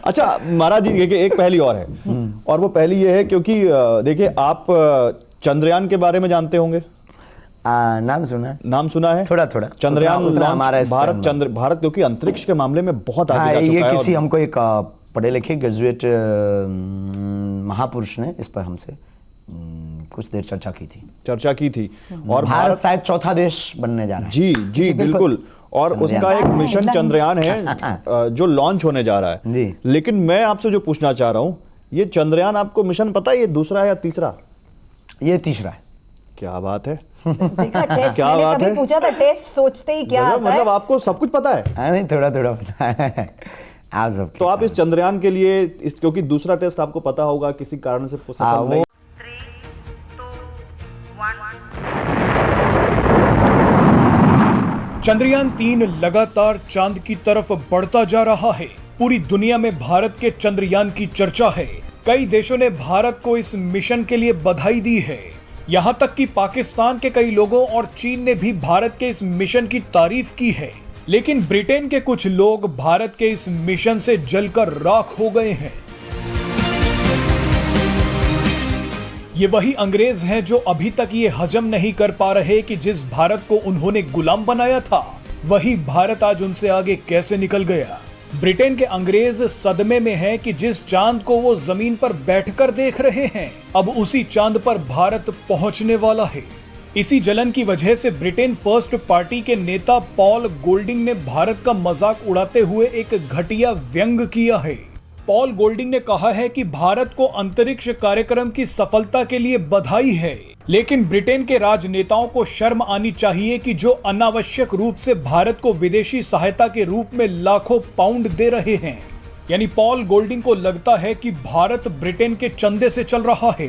अच्छा महाराज जी, एक पहेली और है, और वो पहेली ये है क्योंकि देखिए आप चंद्रयान के बारे में जानते होंगे। नाम सुना है, नाम सुना है थोड़ा थोड़ा। चंद्रयान उतना हमारा लॉन्च भारत क्योंकि अंतरिक्ष के मामले में बहुत आगे जा चुका ये है। किसी हमको एक पढ़े लिखे ग्रेजुएट महापुरुष ने इस पर हमसे कुछ देर चर्चा की थी। और भारत शायद चौथा देश बनने जा रहा है। जी जी बिल्कुल। और उसका एक मिशन चंद्रयान है जो लॉन्च होने जा रहा है जी। लेकिन मैं आपसे जो पूछना चाह रहा हूं, ये चंद्रयान आपको मिशन पता है ये दूसरा है या तीसरा? ये तीसरा है। क्या बात है, देखा टेस्ट, क्या मैंने बात कभी है? पूछा था टेस्ट सोचते ही क्या आता है? मतलब आपको सब कुछ पता है? नहीं, थोड़ा थोड़ा पता है। आप सब तो आप इस चंद्रयान के लिए क्योंकि दूसरा टेस्ट आपको पता होगा किसी कारण से सफल नहीं। 3, 2, 1 चंद्रयान 3 लगातार चांद की तरफ बढ़ता जा रहा है। पूरी दुनिया में भारत के चंद्रयान की चर्चा है। कई देशों ने भारत को इस मिशन के लिए बधाई दी है। यहां तक कि पाकिस्तान के कई लोगों और चीन ने भी भारत के इस मिशन की तारीफ की है। लेकिन ब्रिटेन के कुछ लोग भारत के इस मिशन से जलकर राख हो गए हैं। ये वही अंग्रेज हैं जो अभी तक ये हजम नहीं कर पा रहे कि जिस भारत को उन्होंने गुलाम बनाया था, वही भारत आज उनसे आगे कैसे निकल गया। ब्रिटेन के अंग्रेज सदमे में हैं कि जिस चांद को वो जमीन पर बैठकर देख रहे हैं, अब उसी चांद पर भारत पहुंचने वाला है। इसी जलन की वजह से ब्रिटेन फर्स्ट पार्टी के नेता पॉल गोल्डिंग ने भारत का मजाक उड़ाते हुए एक घटिया व्यंग किया है। पॉल गोल्डिंग ने कहा है कि भारत को अंतरिक्ष कार्यक्रम की सफलता के लिए बधाई है, लेकिन ब्रिटेन के राजनेताओं को शर्म आनी चाहिए कि जो अनावश्यक रूप से भारत को विदेशी सहायता के रूप में लाखों पाउंड दे रहे हैं। यानी पॉल गोल्डिंग को लगता है कि भारत ब्रिटेन के चंदे से चल रहा है।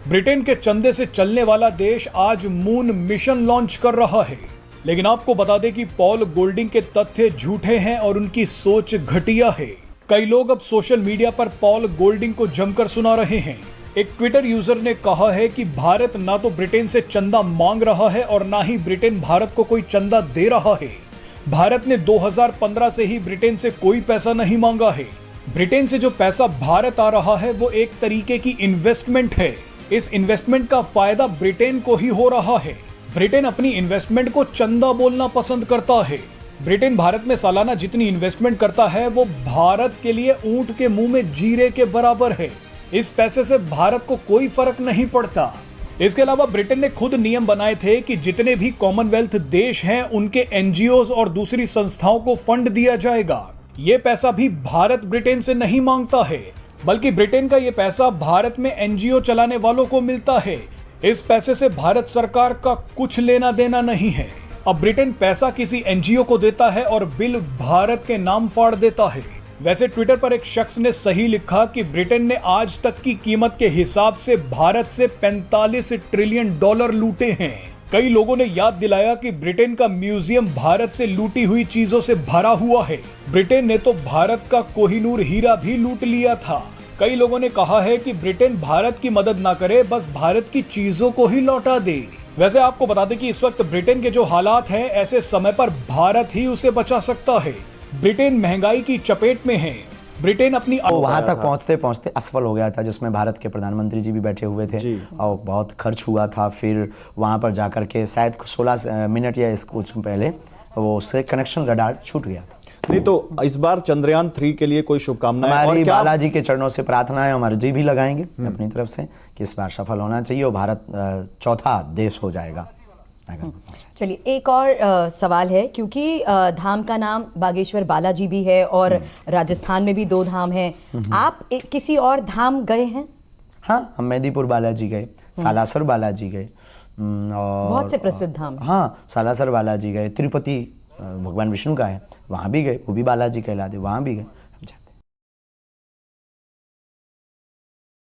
ब्रिटेन के चंदे से चलने वाला देश आज मून मिशन लॉन्च कर रहा है। लेकिन आपको बता दें कि पॉल गोल्डिंग के तथ्य झूठे हैं और उनकी सोच घटिया है। कई लोग अब सोशल मीडिया पर पॉल गोल्डिंग को जमकर सुना रहे हैं। एक ट्विटर यूजर ने कहा है कि भारत ना तो ब्रिटेन से चंदा मांग रहा है और ना ही ब्रिटेन भारत को कोई चंदा दे रहा है। भारत ने 2015 से ही ब्रिटेन से कोई पैसा नहीं मांगा है। ब्रिटेन से जो पैसा भारत आ रहा है वो एक तरीके की इन्वेस्टमेंट है। इस इन्वेस्टमेंट का फायदा ब्रिटेन को ही हो रहा है। ब्रिटेन अपनी इन्वेस्टमेंट को चंदा बोलना पसंद करता है। ब्रिटेन भारत में सालाना जितनी इन्वेस्टमेंट करता है वो भारत के लिए ऊंट के मुंह में जीरे के बराबर है। इस पैसे से भारत को कोई फर्क नहीं पड़ता। इसके अलावा ब्रिटेन ने खुद नियम बनाए थे कि जितने भी कॉमनवेल्थ देश हैं उनके एनजीओज और दूसरी संस्थाओं को फंड दिया जाएगा। ये पैसा भी भारत ब्रिटेन से नहीं मांगता है, बल्कि ब्रिटेन का ये पैसा भारत में एनजीओ चलाने वालों को मिलता है। इस पैसे से भारत सरकार का कुछ लेना देना नहीं है। अब ब्रिटेन पैसा किसी एनजीओ को देता है और बिल भारत के नाम फाड़ देता है। वैसे ट्विटर पर एक शख्स ने सही लिखा कि ब्रिटेन ने आज तक की कीमत के हिसाब से भारत से 45 ट्रिलियन डॉलर लूटे हैं। कई लोगों ने याद दिलाया कि ब्रिटेन का म्यूजियम भारत से लूटी हुई चीजों से भरा हुआ है। ब्रिटेन ने तो भारत का कोहिनूर हीरा भी लूट लिया था। कई लोगों ने कहा है कि ब्रिटेन भारत की मदद ना करे, बस भारत की चीजों को ही लौटा दे। वैसे आपको बता दें कि इस वक्त ब्रिटेन के जो हालात हैं, ऐसे समय पर भारत ही उसे बचा सकता है। ब्रिटेन महंगाई की चपेट में है। ब्रिटेन अपनी वहां तक पहुंचते पहुंचते असफल हो गया था, जिसमें भारत के प्रधानमंत्री जी भी बैठे हुए थे और बहुत खर्च हुआ था। फिर वहां पर जाकर के शायद 16 मिनट या कुछ पहले वो उससे कनेक्शन रडार छूट गया था। नहीं तो इस बार चंद्रयान 3 के लिए कोई शुभकामनाएं? हमारी बालाजी के चरणों से प्रार्थना है, हमारे जी भी लगाएंगे अपनी तरफ से कि इस बार सफल होना चाहिए और भारत चौथा देश हो जाएगा। चलिए एक और सवाल है, क्योंकि धाम का नाम बागेश्वर बालाजी भी है और राजस्थान में भी 2 धाम हैं। आप किसी और धाम गए हैं? हाँ, हम मेहंदीपुर बालाजी गए, सालासर बालाजी गए और बहुत से प्रसिद्ध धाम। हाँ, सालासर बालाजी गए, तिरुपति भगवान विष्णु का है, वहाँ भी गए, वो भी बालाजी कहलाते, वहाँ भी गए।